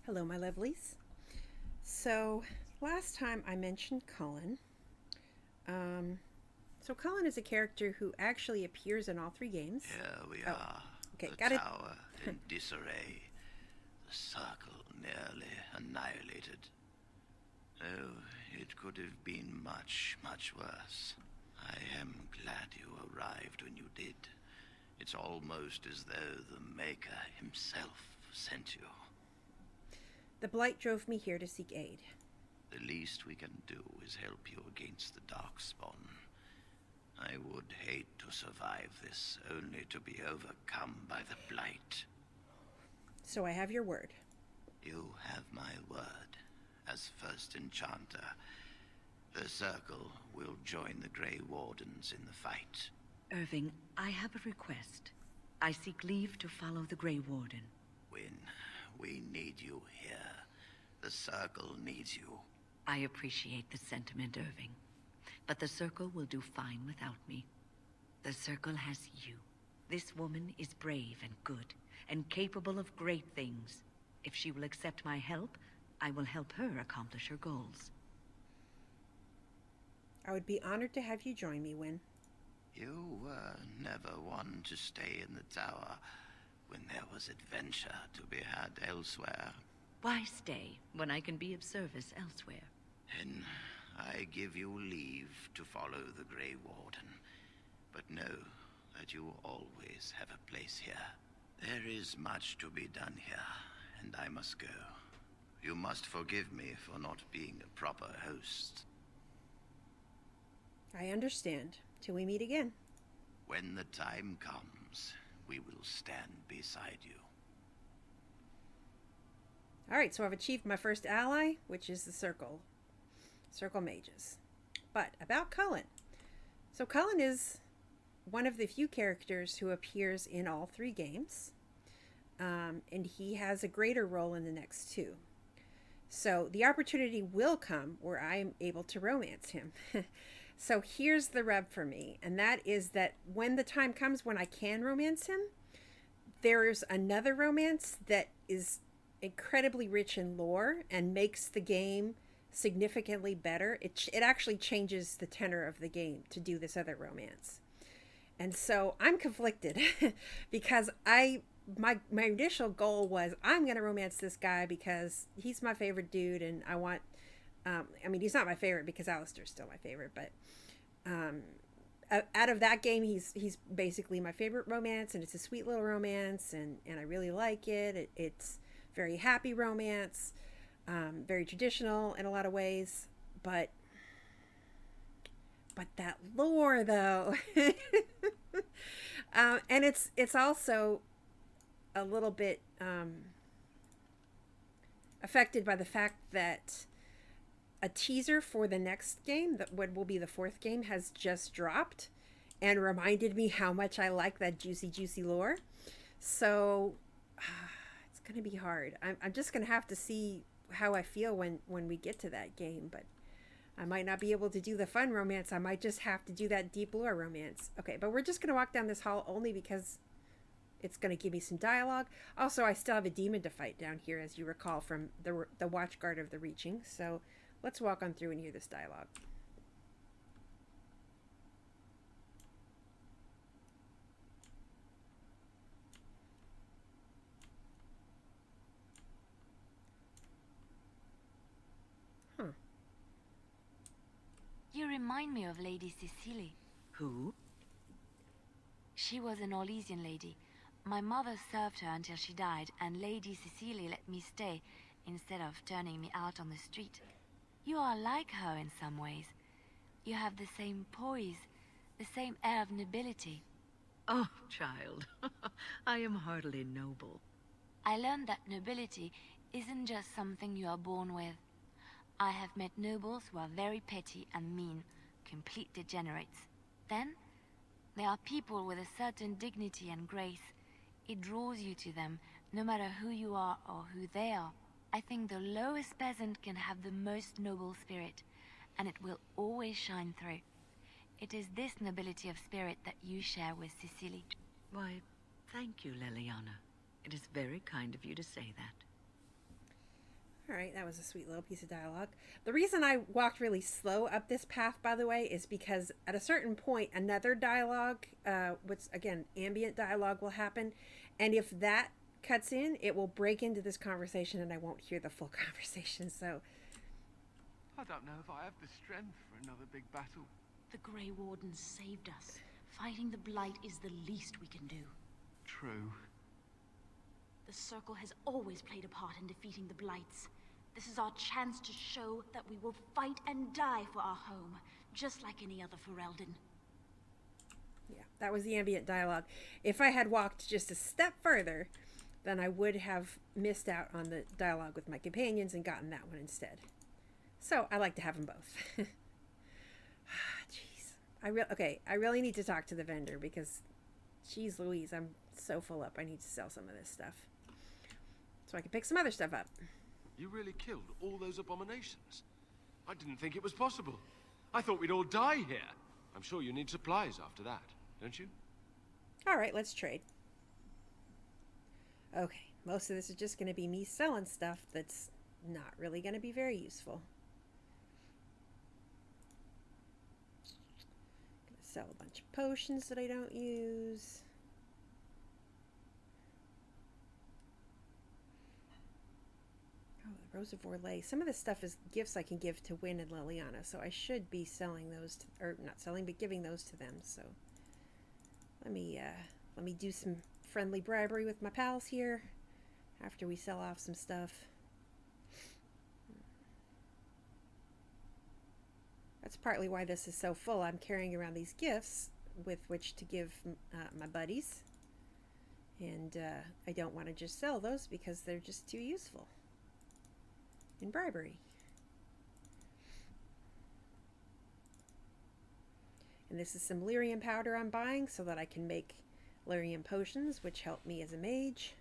Hello, my lovelies. So, last time I mentioned Cullen. Um, so, Cullen is a character who actually appears in all three games. Here we Oh, are, okay, the got it. tower in disarray, the circle nearly annihilated. Oh, it could have been much, much worse. I am glad you arrived when you did. It's almost as though the Maker himself sent you. The Blight drove me here to seek aid. The least we can do is help you against the Darkspawn. I would hate to survive this, only to be overcome by the Blight. So, I have your word. You have my word. As first enchanter, the Circle will join the Grey Wardens in the fight. Irving, I have a request. I seek leave to follow the Grey Warden. When we need you here, the Circle needs you. I appreciate the sentiment, Irving. But the Circle will do fine without me. The Circle has you. This woman is brave and good, and capable of great things. If she will accept my help, I will help her accomplish her goals. I would be honored to have you join me, Win. You were never one to stay in the tower when there was adventure to be had elsewhere. Why stay when I can be of service elsewhere? Then I give you leave to follow the Grey Warden. But know that you always have a place here. There is much to be done here, and I must go. You must forgive me for not being a proper host. I understand. Till we meet again. When the time comes, we will stand beside you. Alright, so I've achieved my first ally, which is the Circle. Circle Mages. But about Cullen. So, Cullen is one of the few characters who appears in all three games. And he has a greater role in the next two. So the opportunity will come where I am able to romance him. So here's the rub for me, and that is that when the time comes when I can romance him, there's another romance that is incredibly rich in lore and makes the game significantly better. It actually changes the tenor of the game to do this other romance. And so I'm conflicted because my initial goal was I'm going to romance this guy because he's my favorite dude and I want I mean he's not my favorite because Alistair's still my favorite, but um out of that game he's basically my favorite romance, and it's a sweet little romance, and I really like it's very happy romance, very traditional in a lot of ways, but that lore though. And it's also a little bit affected by the fact that a teaser for the next game, that what will be the fourth game, has just dropped and reminded me how much I like that juicy lore. So it's gonna be hard. I'm just gonna have to see how I feel when we get to that game, but I might not be able to do the fun romance. I might just have to do that deep lore romance. Okay, but we're just gonna walk down this hall only because it's going to give me some dialogue. Also, I still have a demon to fight down here, as you recall from the Watchguard of the Reaching. So let's walk on through and hear this dialogue. Huh. You remind me of Lady Cecily. Who? She was an Orlesian lady. My mother served her until she died, and Lady Cecily let me stay instead of turning me out on the street. You are like her in some ways. You have the same poise, the same air of nobility. Oh, child. I am hardly noble. I learned that nobility isn't just something you are born with. I have met nobles who are very petty and mean, complete degenerates. Then, there are people with a certain dignity and grace. It draws you to them, no matter who you are or who they are. I think the lowest peasant can have the most noble spirit, and it will always shine through. It is this nobility of spirit that you share with Cecily. Why, thank you, Leliana. It is very kind of you to say that. All right, that was a sweet little piece of dialogue. The reason I walked really slow up this path, by the way, is because at a certain point, another dialogue, what's again, ambient dialogue will happen. And if that cuts in, it will break into this conversation and I won't hear the full conversation. So, I don't know if I have the strength for another big battle. The Grey Wardens saved us. Fighting the Blight is the least we can do. True. The Circle has always played a part in defeating the Blights. This is our chance to show that we will fight and die for our home, just like any other Ferelden. yeah, that was the ambient dialogue. If I had walked just a step further, then I would have missed out on the dialogue with my companions and gotten that one instead. So I like to have them both. Jeez. I really need to talk to the vendor because, geez Louise, I'm so full up. I need to sell some of this stuff so I can pick some other stuff up. You really killed all those abominations? I didn't think it was possible. I thought we'd all die here. I'm sure you need supplies after that, don't you? All right, let's trade. Okay, most of this is just going to be me selling stuff that's not really going to be very useful. Gonna sell a bunch of potions that I don't use. Oh, the Rose of Orlais. Some of this stuff is gifts I can give to Wynne and Leliana, so I should be selling those, or not selling, but giving those to them. So let me do some friendly bribery with my pals here after we sell off some stuff. That's partly why this is so full. I'm carrying around these gifts with which to give my buddies, and I don't want to just sell those because they're just too useful in bribery. And this is some lyrium powder I'm buying so that I can make lyrium potions, which help me as a mage.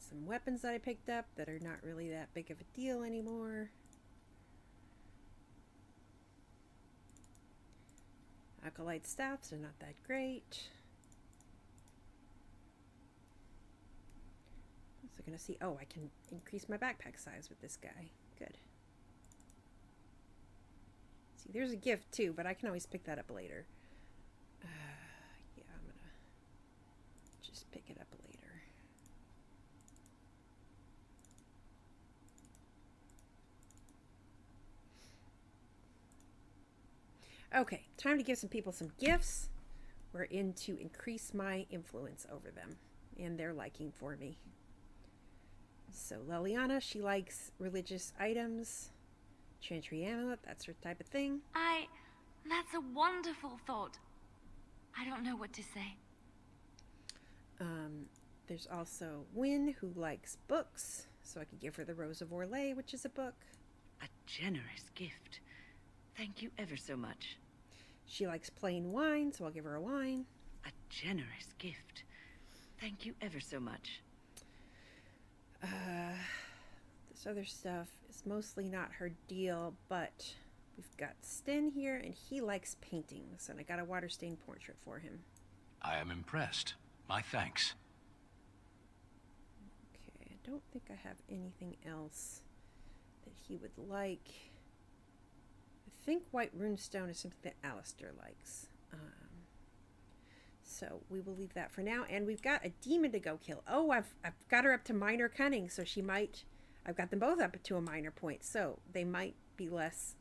Some weapons that I picked up that are not really that big of a deal anymore. Acolyte staffs are not that great. Also gonna see, oh, I can increase my backpack size with this guy. Good. See, there's a gift too, but I can always pick that up later. Yeah, I'm gonna just pick it up later. Okay, time to give some people some gifts. We're in to increase my influence over them and their liking for me. So Leliana, she likes religious items. Chantry amulet, that's her type of thing. That's a wonderful thought. I don't know what to say. There's also Wynne, who likes books, so I could give her the Rose of Orlais, which is a book. A generous gift. Thank you ever so much. She likes plain wine, so I'll give her a wine. A generous gift. Thank you ever so much. This other stuff is mostly not her deal, but we've got Sten here, and he likes paintings, and I got a water stain portrait for him. I am impressed. My thanks. Okay, I don't think I have anything else that he would like. I think white runestone is something that Alistair likes. So we will leave that for now. And we've got a demon to go kill. Oh, I've got her up to minor cunning, so she might... I've got them both up to a minor point, so they might be less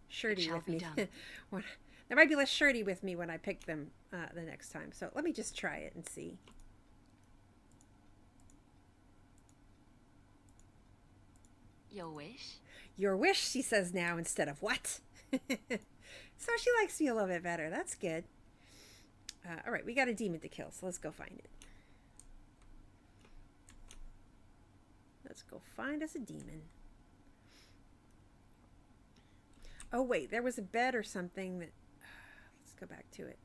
shirty with me. They might be less shirty with me when I pick them the next time. So let me just try it and see. Your wish? Your wish, she says now, instead of what? So she likes me a little bit better. That's good. All right, we got a demon to kill, so let's go find it. Let's go find us a demon. Oh, wait. There was a bed or something that... Let's go back to it.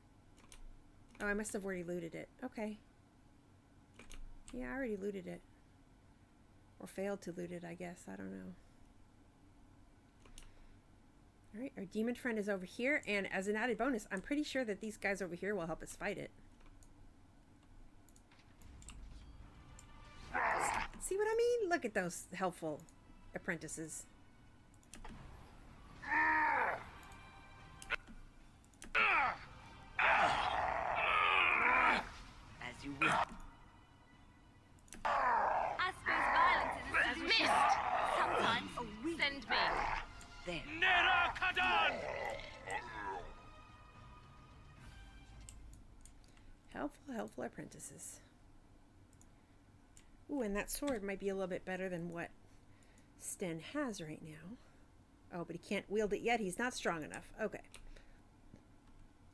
Oh, I must have already looted it. Okay. Yeah, I already looted it. Or failed to loot it, I guess. I don't know. Alright, our demon friend is over here. And as an added bonus, I'm pretty sure that these guys over here will help us fight it. See what I mean? Look at those helpful apprentices. As you will. I suppose violence is dismissed. Sometimes. Send me. There. Helpful apprentices. Ooh, and that sword might be a little bit better than what Sten has right now. Oh, but he can't wield it yet. He's not strong enough. Okay.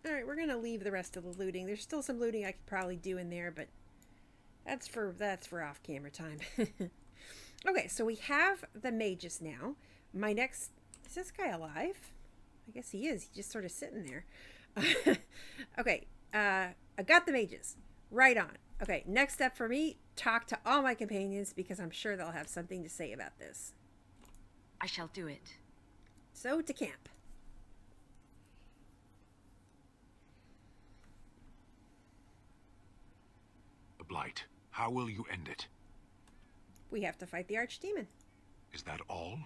Alright, we're going to leave the rest of the looting. There's still some looting I could probably do in there, but that's for off-camera time. Okay, so we have the mages now. My next... Is this guy alive? I guess he is. He's just sort of sitting there. Okay, I got the mages. Right on. Okay, next step for me, talk to all my companions because I'm sure they'll have something to say about this. I shall do it. So, to camp. The Blight. How will you end it? We have to fight the archdemon. Is that all?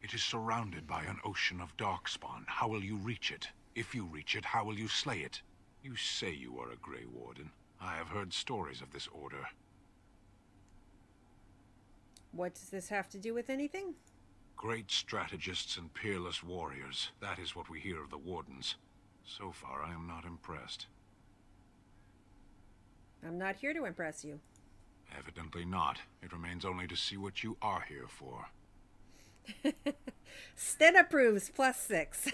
It is surrounded by an ocean of darkspawn. How will you reach it? If you reach it, how will you slay it? You say you are a Grey Warden. I have heard stories of this order. What does this have to do with anything? Great strategists and peerless warriors. That is what we hear of the Wardens. So far, I am not impressed. I'm not here to impress you. Evidently not. It remains only to see what you are here for. Sten approves, +6.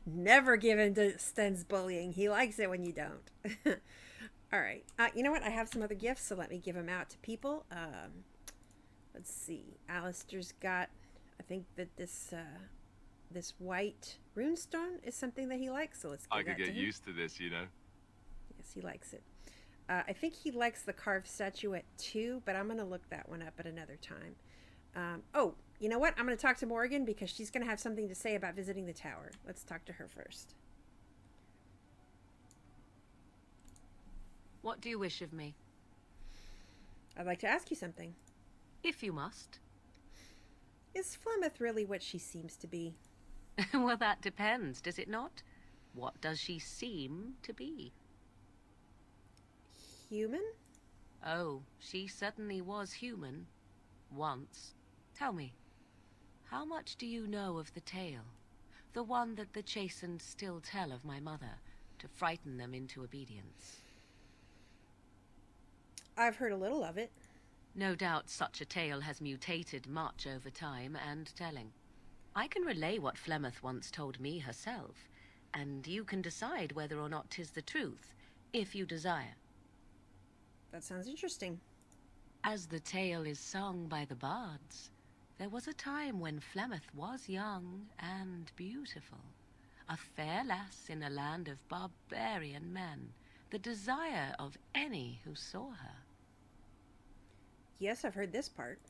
Never give in to Sten's bullying. He likes it when you don't. All right. You know what? I have some other gifts, so let me give them out to people. Let's see. Alistair's got, I think that this white runestone is something that he likes, so let's give I could that to get him. used to this, you know. Yes, he likes it. I think he likes the carved statuette too, but I'm going to look that one up at another time. Oh, you know what? I'm going to talk to Morgan because she's going to have something to say about visiting the tower. Let's talk to her first. What do you wish of me? I'd like to ask you something. If you must. Is Flemeth really what she seems to be? Well, that depends, does it not? What does she seem to be? Human? Oh, she certainly was human. Once. Tell me, how much do you know of the tale? The one that the chastened still tell of my mother, to frighten them into obedience. I've heard a little of it. No doubt such a tale has mutated much over time and telling. I can relay what Flemeth once told me herself, and you can decide whether or not 'tis the truth, if you desire. That sounds interesting. As the tale is sung by the bards, there was a time when Flemeth was young and beautiful, a fair lass in a land of barbarian men, the desire of any who saw her. Yes, I've heard this part.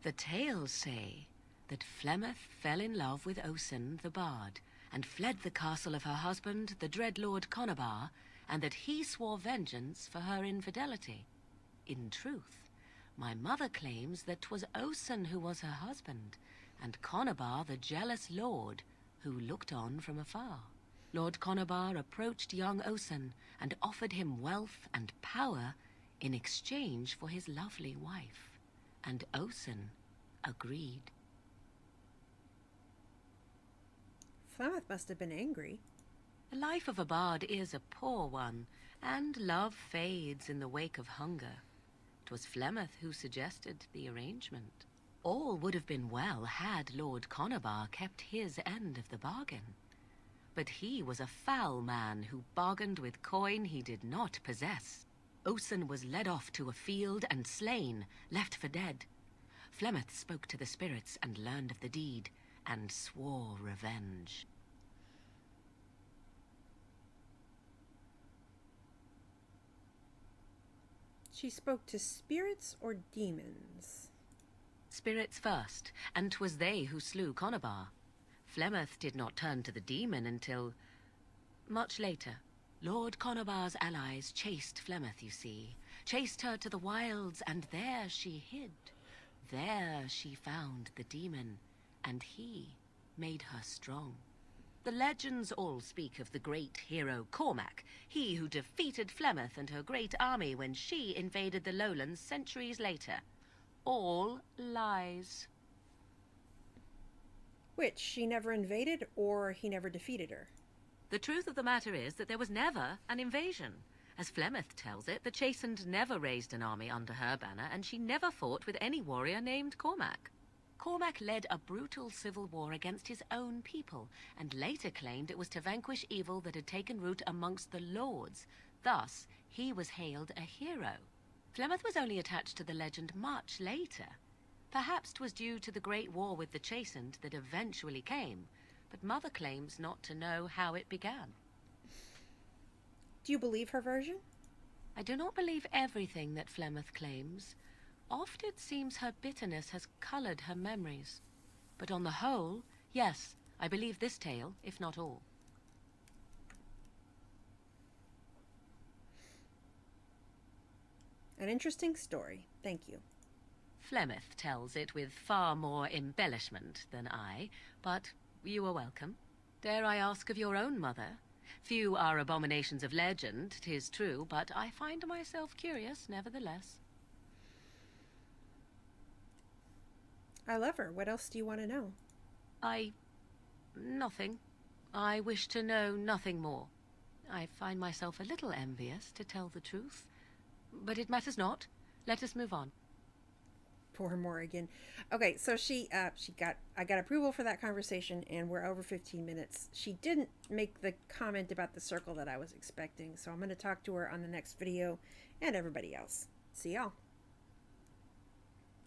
The tales say that Flemeth fell in love with Osen the bard, and fled the castle of her husband, the dread Lord Conobar, and that he swore vengeance for her infidelity. In truth, my mother claims that 'twas Osen who was her husband, and Conobar the jealous lord who looked on from afar. Lord Conobar approached young Osen and offered him wealth and power in exchange for his lovely wife, and Osen agreed. Flemeth must have been angry. The life of a bard is a poor one, and love fades in the wake of hunger. 'Twas Flemeth who suggested the arrangement. All would have been well had Lord Conobar kept his end of the bargain. But he was a foul man who bargained with coin he did not possess. Osen was led off to a field and slain, left for dead. Flemeth spoke to the spirits and learned of the deed, and swore revenge. She spoke to spirits or demons? Spirits first, and 'twas they who slew Conobar. Flemeth did not turn to the demon until much later. Lord Conobar's allies chased Flemeth, you see. Chased her to the wilds, and there she hid. There she found the demon, and he made her strong. The legends all speak of the great hero Cormac, he who defeated Flemeth and her great army when she invaded the lowlands centuries later. All lies. Which, she never invaded, or he never defeated her? The truth of the matter is that there was never an invasion. As Flemeth tells it, the Chastened never raised an army under her banner, and she never fought with any warrior named Cormac. Cormac led a brutal civil war against his own people, and later claimed it was to vanquish evil that had taken root amongst the lords. Thus, he was hailed a hero. Flemeth was only attached to the legend much later. Perhaps 'twas due to the great war with the Chastened that eventually came, but Mother claims not to know how it began. Do you believe her version? I do not believe everything that Flemeth claims. Oft it seems her bitterness has colored her memories. But on the whole, yes, I believe this tale, if not all. An interesting story. Thank you. Flemeth tells it with far more embellishment than I, but you are welcome. Dare I ask of your own mother? Few are abominations of legend, 'tis true, but I find myself curious, nevertheless. I love her. What else do you want to know? Nothing. I wish to know nothing more. I find myself a little envious, to tell the truth. But it matters not. Let us move on. Poor Morrigan. Okay, so I got approval for that conversation, and we're over 15 minutes. She didn't make the comment about the circle that I was expecting, so I'm going to talk to her on the next video, and everybody else. See y'all.